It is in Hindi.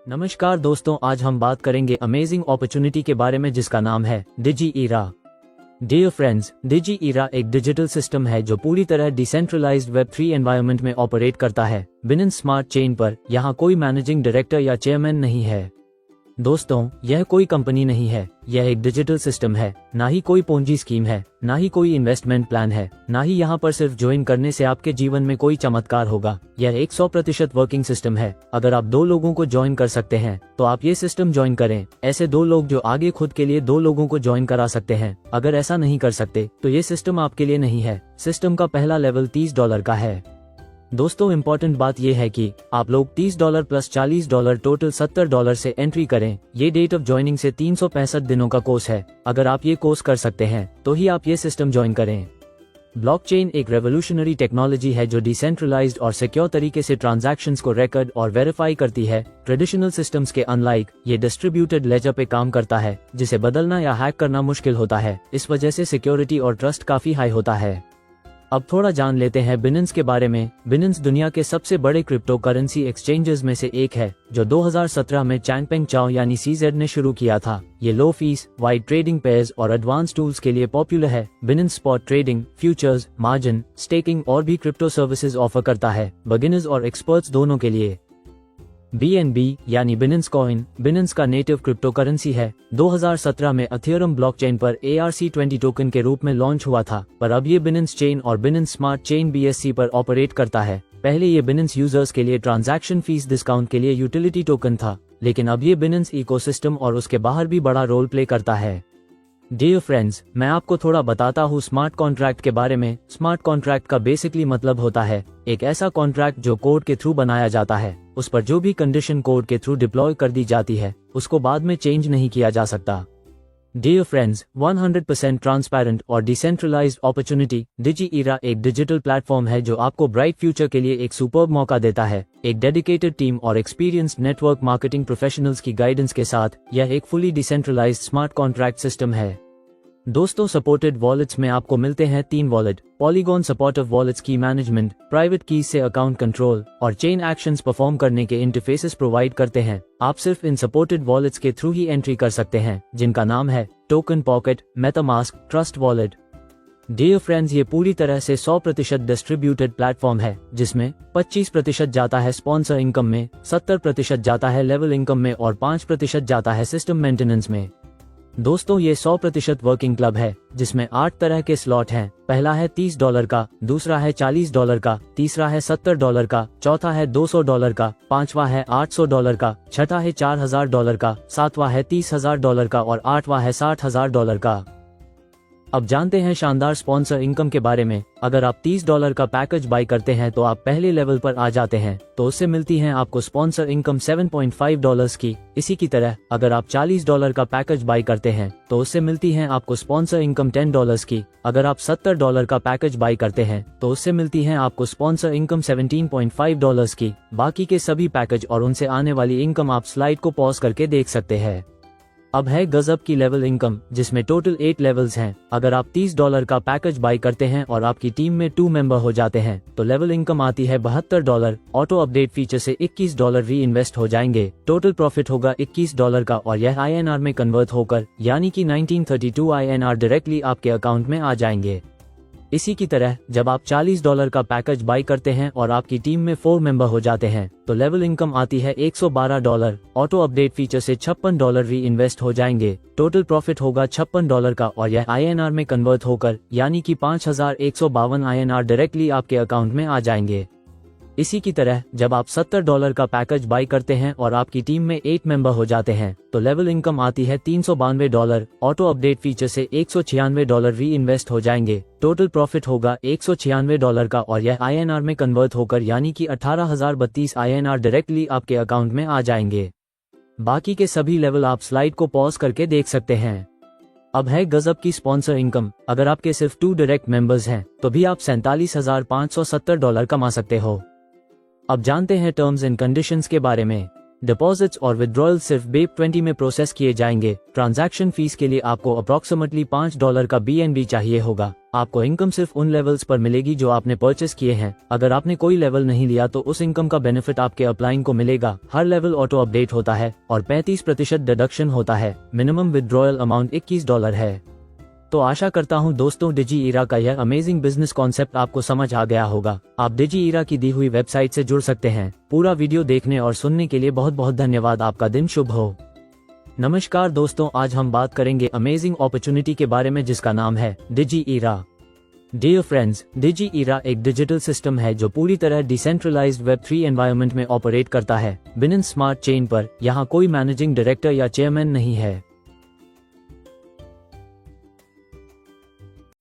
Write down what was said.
नमस्कार दोस्तों, आज हम बात करेंगे अमेजिंग अपॉर्चुनिटी के बारे में जिसका नाम है डिजी ईरा। डियर फ्रेंड्स, डिजी ईरा एक डिजिटल सिस्टम है जो पूरी तरह डिसेंट्रलाइज्ड वेब3 एनवायरनमेंट में ऑपरेट करता है बिना स्मार्ट चेन पर। यहाँ कोई मैनेजिंग डायरेक्टर या चेयरमैन नहीं है। दोस्तों, यह कोई कंपनी नहीं है, यह एक डिजिटल सिस्टम है। ना ही कोई पूंजी स्कीम है, ना ही कोई इन्वेस्टमेंट प्लान है, ना ही यहाँ पर सिर्फ ज्वाइन करने से आपके जीवन में कोई चमत्कार होगा। यह एक 100% वर्किंग सिस्टम है। अगर आप 2 लोगों को ज्वाइन कर सकते हैं तो आप ये सिस्टम ज्वाइन करें। ऐसे 2 लोग जो आगे खुद के लिए 2 लोगों को ज्वाइन करा सकते हैं। अगर ऐसा नहीं कर सकते तो ये सिस्टम आपके लिए नहीं है। सिस्टम का पहला लेवल $30 का है। दोस्तों, इम्पोर्टेंट बात यह है कि आप लोग $30 प्लस $40 टोटल $70 से एंट्री करें। ये डेट ऑफ ज्वाइनिंग से 365 दिनों का कोर्स है। अगर आप ये कोर्स कर सकते हैं तो ही आप ये सिस्टम ज्वाइन करें। ब्लॉकचेन एक रेवोल्यूशनरी टेक्नोलॉजी है जो डिसेंट्रलाइज्ड और सिक्योर तरीके से ट्रांजैक्शंस को रिकॉर्ड और वेरीफाई करती है। ट्रेडिशनल सिस्टम्स के अनलाइक ये डिस्ट्रीब्यूटेड लेजर पे काम करता है जिसे बदलना या हैक करना मुश्किल होता है। इस वजह से सिक्योरिटी और ट्रस्ट काफी हाई होता है। अब थोड़ा जान लेते हैं बिनेंस के बारे में। बिनेंस दुनिया के सबसे बड़े क्रिप्टो करेंसी एक्सचेंजेस में से एक है जो 2017 में चैंगपेंग चाओ यानी CZ ने शुरू किया था। ये लो फीस, वाइड ट्रेडिंग पेयर्स और एडवांस टूल्स के लिए पॉपुलर है। Binance spot trading, futures, margin, staking और भी क्रिप्टो सर्विसेज ऑफर करता है, बिगिनर्स और एक्सपर्ट्स दोनों के लिए। BNB यानी बिनेंस कॉइन बिनेंस का नेटिव क्रिप्टो करेंसी है। 2017 में इथेरियम ब्लॉकचेन पर ERC-20 टोकन के रूप में लॉन्च हुआ था, पर अब ये बिनेंस चेन और बिनेंस स्मार्ट चेन BSC पर ऑपरेट करता है। पहले ये बिनेंस यूजर्स के लिए ट्रांजैक्शन फीस डिस्काउंट के लिए यूटिलिटी टोकन था, लेकिन अब ये बिनेंस इकोसिस्टम और उसके बाहर भी बड़ा रोल प्ले करता है। डियर फ्रेंड्स, मैं आपको थोड़ा बताता हूँ स्मार्ट कॉन्ट्रैक्ट के बारे में। स्मार्ट कॉन्ट्रैक्ट का बेसिकली मतलब होता है एक ऐसा कॉन्ट्रैक्ट जो कोड के थ्रू बनाया जाता है। उस पर जो भी कंडीशन कोड के थ्रू डिप्लॉय कर दी जाती है उसको बाद में चेंज नहीं किया जा सकता। डियर फ्रेंड्स, 100% ट्रांसपेरेंट और डिसेंट्रलाइज्ड अपॉर्चुनिटी डिजी ईरा एक डिजिटल प्लेटफॉर्म है जो आपको ब्राइट फ्यूचर के लिए एक सुपर्ब मौका देता है। एक डेडिकेटेड टीम और एक्सपीरियंस्ड नेटवर्क मार्केटिंग प्रोफेशनल्स की गाइडेंस के साथ यह एक fully decentralized smart contract system है। दोस्तों, सपोर्टेड वॉलेट्स में आपको मिलते हैं 3 वॉलेट: पॉलीगॉन सपोर्टिव वॉलेट्स की मैनेजमेंट, प्राइवेट कीज से अकाउंट कंट्रोल और चेन एक्शंस परफॉर्म करने के इंटरफेसेस प्रोवाइड करते हैं। आप सिर्फ इन सपोर्टेड वॉलेट्स के थ्रू ही एंट्री कर सकते हैं, जिनका नाम है Token Pocket, MetaMask, trust wallet. Dear friends, ये पूरी तरह से 100% डिस्ट्रीब्यूटेड प्लेटफॉर्म है जिसमें 25% जाता है स्पॉन्सर इनकम में, 70% जाता है लेवल इनकम में और 5% जाता है सिस्टम मेंटेनेंस में। दोस्तों, ये 100% वर्किंग क्लब है जिसमें 8 तरह के स्लॉट हैं। पहला है $30 का, दूसरा है $40 का, तीसरा है $70 का, चौथा है $200 का, पांचवा है $800 का, छठा है $4000 का, सातवां है $30,000 का और 8वां है $60,000 का। अब जानते हैं शानदार स्पॉन्सर इनकम के बारे में। अगर आप $30 का पैकेज बाई करते हैं तो आप पहले लेवल पर आ जाते हैं, तो उससे मिलती है आपको स्पॉन्सर इनकम $7.5 की। इसी की तरह अगर आप $40 का पैकेज बाई करते हैं तो उससे मिलती है आपको स्पॉन्सर इनकम $10 की। अगर आप $70 का पैकेज बाई करते हैं तो उससे मिलती है आपको स्पॉन्सर इनकम $17.5 की। बाकी के सभी पैकेज और उनसे आने वाली इनकम आप स्लाइड को पॉज करके देख सकते हैं। अब है गजब की लेवल इनकम जिसमें टोटल 8 लेवल्स हैं। अगर आप $30 का पैकेज बाई करते हैं और आपकी टीम में 2 मेंबर हो जाते हैं तो लेवल इनकम आती है $72। ऑटो अपडेट फीचर से $21 री इन्वेस्ट हो जाएंगे। टोटल प्रॉफिट होगा $21 का और यह INR में कन्वर्ट होकर यानी कि 1932 INR डायरेक्टली आपके अकाउंट में आ जाएंगे। इसी की तरह जब आप $40 का पैकेज बाई करते हैं और आपकी टीम में 4 मेंबर हो जाते हैं तो लेवल इनकम आती है $112। ऑटो अपडेट फीचर से $56 री इन्वेस्ट हो जाएंगे। टोटल प्रॉफिट होगा $56 का और यह INR में कन्वर्ट होकर यानी कि 5152 INR डायरेक्टली आपके अकाउंट में आ जाएंगे। इसी की तरह जब आप $70 का पैकेज बाई करते हैं और आपकी टीम में 8 मेंबर हो जाते हैं तो लेवल इनकम आती है $392। ऑटो अपडेट फीचर से $196 री इन्वेस्ट हो जाएंगे। टोटल प्रॉफिट होगा $196 का और यह INR में कन्वर्ट होकर यानी कि 18,032 INR डायरेक्टली आपके अकाउंट में आ जाएंगे। बाकी के सभी लेवल आप स्लाइड को पॉज करके देख सकते हैं। अब है गजब की स्पॉन्सर इनकम। अगर आपके सिर्फ 2 डायरेक्ट मेंबर्स हैं तो भी आप $47,570 कमा सकते हो। अब जानते हैं टर्म्स एंड कंडीशंस के बारे में। डिपॉजिट्स और विड्रॉयल सिर्फ BEP20 में प्रोसेस किए जाएंगे। ट्रांजैक्शन फीस के लिए आपको अप्रॉक्सीमेटली $5 का BNB चाहिए होगा। आपको इनकम सिर्फ उन लेवल्स पर मिलेगी जो आपने परचेस किए हैं। अगर आपने कोई लेवल नहीं लिया तो उस इनकम का बेनिफिट आपके अपलाइन को मिलेगा। हर लेवल ऑटो अपडेट होता है और 35% डिडक्शन होता है। मिनिमम विड्रॉयल अमाउंट $21 है। तो आशा करता हूँ दोस्तों डिजी ईरा का यह अमेजिंग बिजनेस कॉन्सेप्ट आपको समझ आ गया होगा। आप डिजी ईरा की दी हुई वेबसाइट से जुड़ सकते हैं। पूरा वीडियो देखने और सुनने के लिए बहुत बहुत धन्यवाद। आपका दिन शुभ हो। नमस्कार दोस्तों, आज हम बात करेंगे अमेजिंग अपॉर्चुनिटी के बारे में जिसका नाम है डिजी ईरा। डियर फ्रेंड्स, डिजी ईरा एक डिजिटल सिस्टम है जो पूरी तरह डिसेंट्रलाइज्ड वेब3 एनवायरनमेंट में ऑपरेट करता है। बिना स्मार्ट चेन पर यहाँ कोई मैनेजिंग डायरेक्टर या चेयरमैन नहीं है।